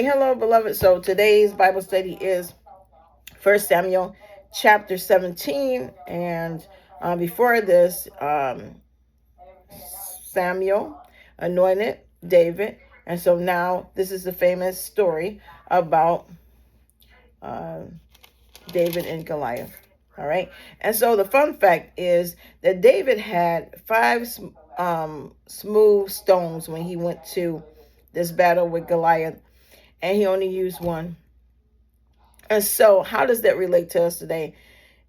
Hello, beloved. So today's Bible study is First Samuel chapter 17. And before this, Samuel anointed David. And so now this is the famous story about uh, David and Goliath. All right. And so the fun fact is that David had five smooth stones when he went to this battle with Goliath, and he only used one. And so, how does that relate to us today?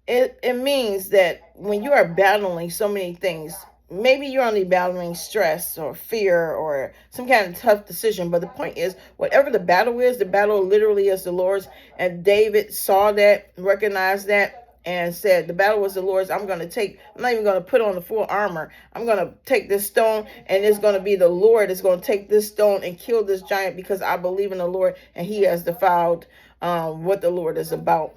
It means that when you are battling so many things, maybe you're only battling stress or fear or some kind of tough decision. But the point is, whatever the battle is, the battle literally is the Lord's. And David saw that, recognized that, and said, the battle was the Lord's. I'm not even going to put on the full armor. I'm going to take this stone, and it's going to be the Lord that's going to take this stone and kill this giant, because I believe in the Lord and he has defiled what the Lord is about,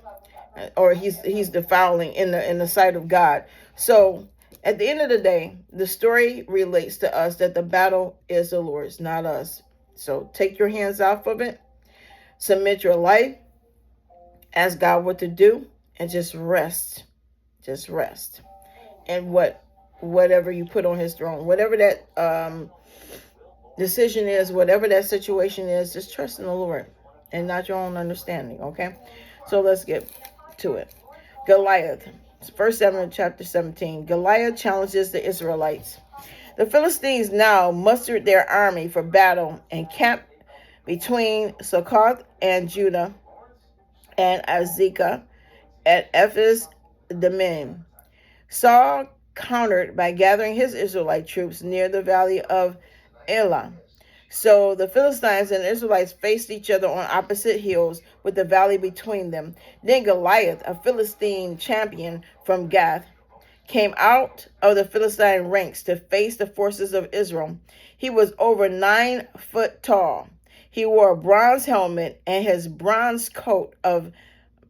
or he's defiling in the sight of God. So at the end of the day, the story relates to us that the battle is the Lord's, not us. So take your hands off of it, submit your life, ask God what to do, and just rest. Just rest. And whatever you put on his throne, whatever that decision is, whatever that situation is, just trust in the Lord and not your own understanding. Okay, so let's get to it. Goliath. 1 Samuel chapter 17. Goliath challenges the Israelites. The Philistines now mustered their army for battle and camped between Succoth and Judah and Azekah at Ephes Dammim. Saul countered by gathering his Israelite troops near the valley of Elah. So the Philistines and the Israelites faced each other on opposite hills with the valley between them. Then Goliath, a Philistine champion from Gath, came out of the Philistine ranks to face the forces of Israel. He was over 9 foot tall. He wore a bronze helmet, and his bronze coat of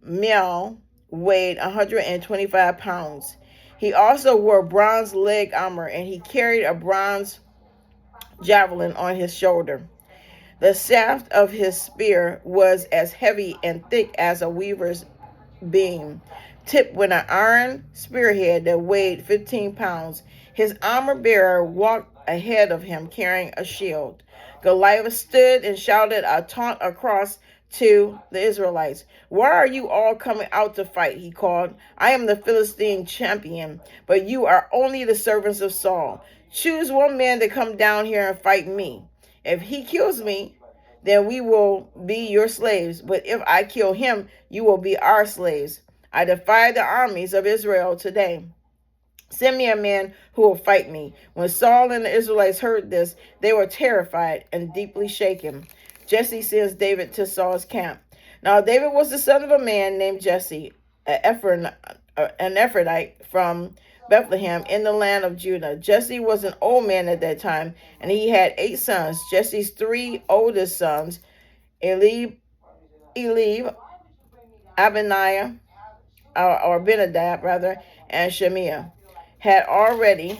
mail weighed 125 pounds. He also wore bronze leg armor, and he carried a bronze javelin on his shoulder. The shaft of his spear was as heavy and thick as a weaver's beam, tipped with an iron spearhead that weighed 15 pounds. His armor bearer walked ahead of him carrying a shield. Goliath stood and shouted a taunt across to the Israelites. "Why are you all coming out to fight?" he called. "I am the Philistine champion, but you are only the servants of Saul. Choose one man to come down here and fight me. If he kills me, then we will be your slaves. But if I kill him, you will be our slaves. I defy the armies of Israel today. Send me a man who will fight me." When Saul and the Israelites heard this, they were terrified and deeply shaken. Jesse sends David to Saul's camp. Now David was the son of a man named Jesse, an Ephrathite from Bethlehem in the land of Judah. Jesse was an old man at that time, and he had 8 sons. Jesse's 3 oldest sons, Eliab, Abinadab, or Benadab rather, and Shemiah, had already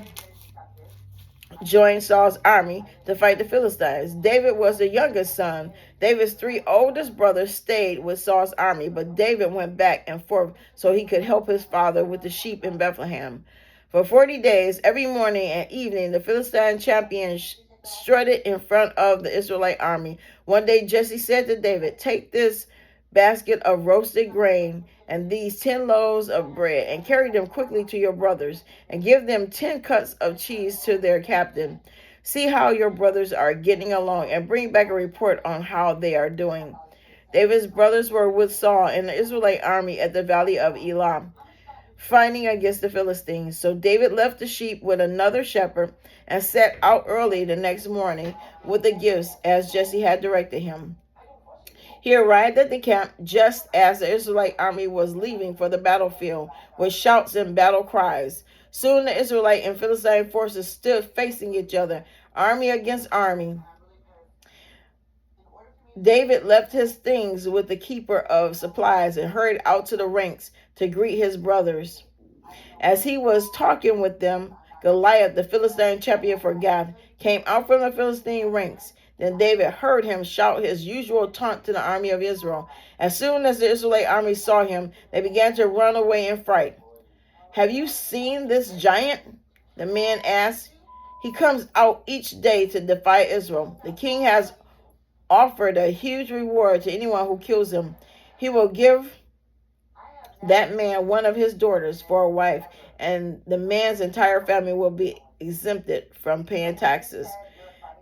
joined Saul's army to fight the Philistines. David was the youngest son. David's 3 oldest brothers stayed with Saul's army, but David went back and forth so he could help his father with the sheep in Bethlehem. For 40 days, every morning and evening, the Philistine champion strutted in front of the Israelite army. One day Jesse said to David, "Take this basket of roasted grain and these 10 loaves of bread, and carry them quickly to your brothers, and give them 10 cuts of cheese to their captain. See how your brothers are getting along, and bring back a report on how they are doing." David's brothers were with Saul and the Israelite army at the valley of Elah, fighting against the Philistines. So David left the sheep with another shepherd and set out early the next morning with the gifts as Jesse had directed him. He arrived at the camp just as the Israelite army was leaving for the battlefield with shouts and battle cries. Soon the Israelite and Philistine forces stood facing each other, army against army. David left his things with the keeper of supplies and hurried out to the ranks to greet his brothers. As he was talking with them, Goliath, the Philistine champion for Gath, came out from the Philistine ranks. Then David heard him shout his usual taunt to the army of Israel. As soon as the Israelite army saw him, they began to run away in fright. "Have you seen this giant?" the man asked. "He comes out each day to defy Israel. The king has offered a huge reward to anyone who kills him. He will give that man one of his daughters for a wife, and the man's entire family will be exempted from paying taxes."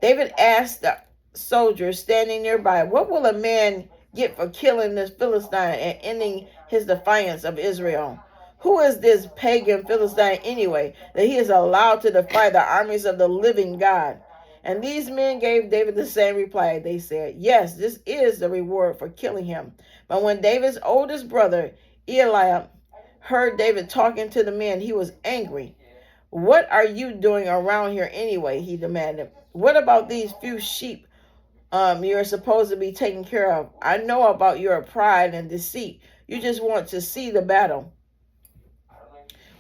David asked the soldiers standing nearby, "What will a man get for killing this Philistine and ending his defiance of Israel? Who is this pagan Philistine anyway, that he is allowed to defy the armies of the living God?" And these men gave David the same reply. They said, "Yes, this is the reward for killing him." But when David's oldest brother, Eliab, heard David talking to the men, he was angry. "What are you doing around here anyway?" he demanded. "What about these few sheep you're supposed to be taking care of? I know about your pride and deceit. You just want to see the battle."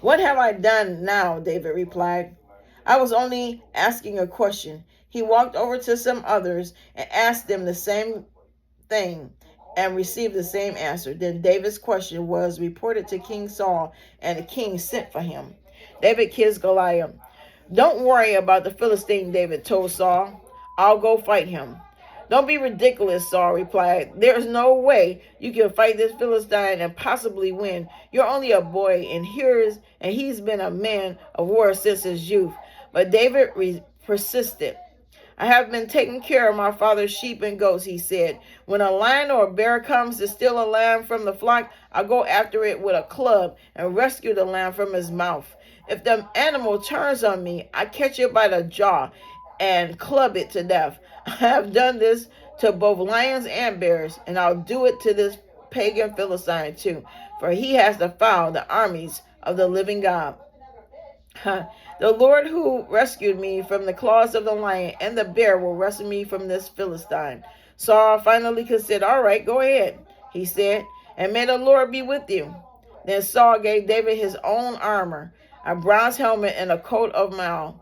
"What have I done now?" David replied. "I was only asking a question." He walked over to some others and asked them the same thing and received the same answer. Then David's question was reported to King Saul, and the king sent for him. David kills Goliath. "Don't worry about the Philistine," David told Saul. "I'll go fight him." "Don't be ridiculous," Saul replied. "There's no way you can fight this Philistine and possibly win. You're only a boy, and he's been a man of war since his youth." But David persisted. "I have been taking care of my father's sheep and goats," he said. "When a lion or a bear comes to steal a lamb from the flock, I go after it with a club and rescue the lamb from his mouth. If the animal turns on me, I catch it by the jaw and club it to death. I have done this to both lions and bears, and I'll do it to this pagan Philistine too, for he has defiled the armies of the living God. The Lord who rescued me from the claws of the lion and the bear will rescue me from this Philistine." Saul finally considered. "All right, go ahead," he said, "and may the Lord be with you." Then Saul gave David his own armor, a bronze helmet and a coat of mail.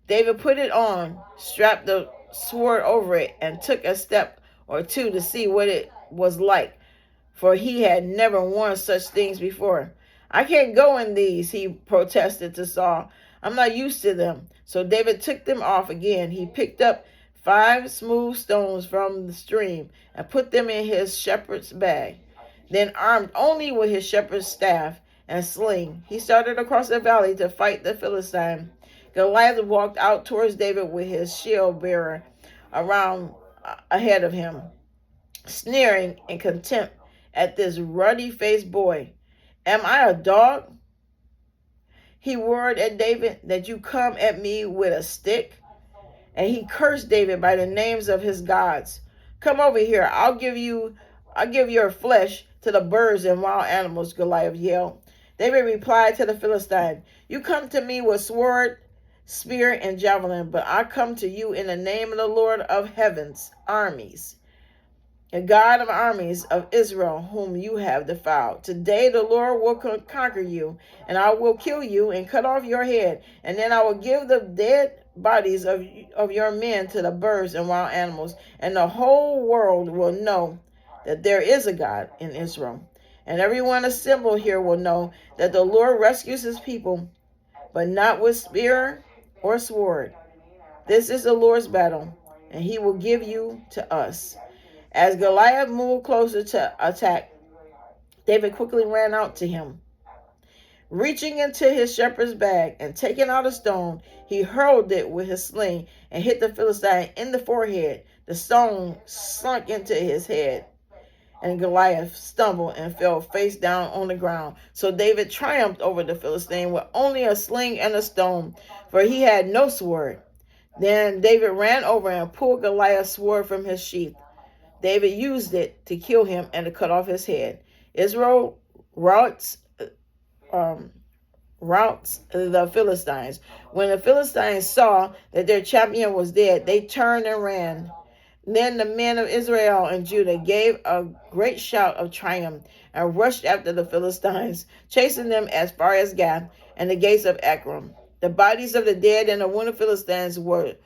David put it on, strapped the sword over it, and took a step or two to see what it was like, for he had never worn such things before. "I can't go in these," he protested to Saul. "I'm not used to them." So David took them off again. He picked up 5 smooth stones from the stream and put them in his shepherd's bag. Then, armed only with his shepherd's staff and sling, he started across the valley to fight the Philistine. Goliath walked out towards David with his shield bearer around ahead of him, sneering in contempt at this ruddy-faced boy. "Am I a dog," he roared at David, "that you come at me with a stick?" And he cursed David by the names of his gods. "Come over here. I'll give your flesh to the birds and wild animals," Goliath yelled. David replied to the Philistine, "You come to me with sword, spear, and javelin, but I come to you in the name of the Lord of heaven's armies, the God of armies of Israel, whom you have defiled. Today the Lord will conquer you, and I will kill you and cut off your head, and then I will give the dead bodies of your men to the birds and wild animals, and the whole world will know that there is a God in Israel. And everyone assembled here will know that the Lord rescues his people, but not with spear or sword. This is the Lord's battle, and he will give you to us." As Goliath moved closer to attack, David quickly ran out to him. Reaching into his shepherd's bag and taking out a stone, he hurled it with his sling and hit the Philistine in the forehead. The stone sunk into his head, and Goliath stumbled and fell face down on the ground. So David triumphed over the Philistine with only a sling and a stone, for he had no sword. Then David ran over and pulled Goliath's sword from his sheath. David used it to kill him and to cut off his head. Israel routs the Philistines. When the Philistines saw that their champion was dead, they turned and ran. Then the men of Israel and Judah gave a great shout of triumph and rushed after the Philistines, chasing them as far as Gath and the gates of Ekron. The bodies of the dead and the wounded Philistines were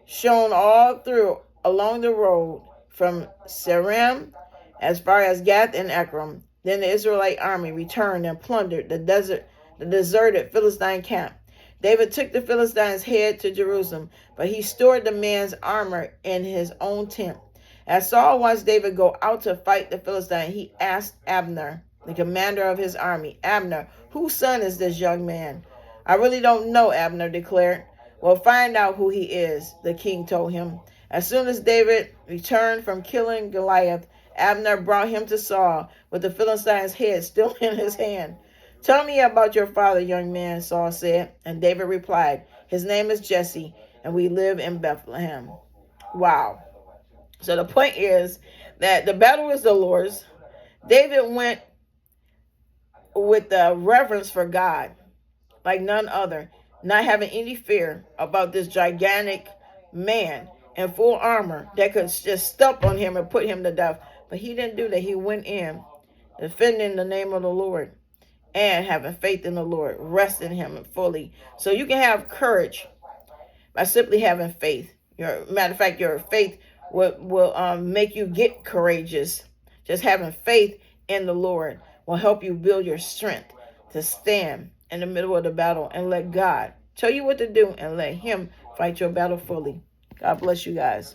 shown all through along the road from Saram as far as Gath and Ekron. Then the Israelite army returned and plundered the deserted Philistine camp. David took the Philistine's head to Jerusalem, but he stored the man's armor in his own tent. As Saul watched David go out to fight the Philistine, he asked Abner, the commander of his army, Abner, whose son is this young man? I really don't know, Abner declared. Well, find out who he is, the king told him. As soon as David returned from killing Goliath, Abner brought him to Saul with the Philistine's head still in his hand. Tell me about your father, young man, Saul said. And David replied, his name is Jesse, and we live in Bethlehem. Wow. So the point is that the battle is the Lord's. David went with the reverence for God, like none other, not having any fear about this gigantic man in full armor that could just step on him and put him to death. But he didn't do that. He went in, defending the name of the Lord and having faith in the Lord, resting him fully. So you can have courage by simply having faith. Matter of fact, your faith will make you get courageous. Just having faith in the Lord will help you build your strength to stand in the middle of the battle and let God tell you what to do and let him fight your battle fully. God bless you guys.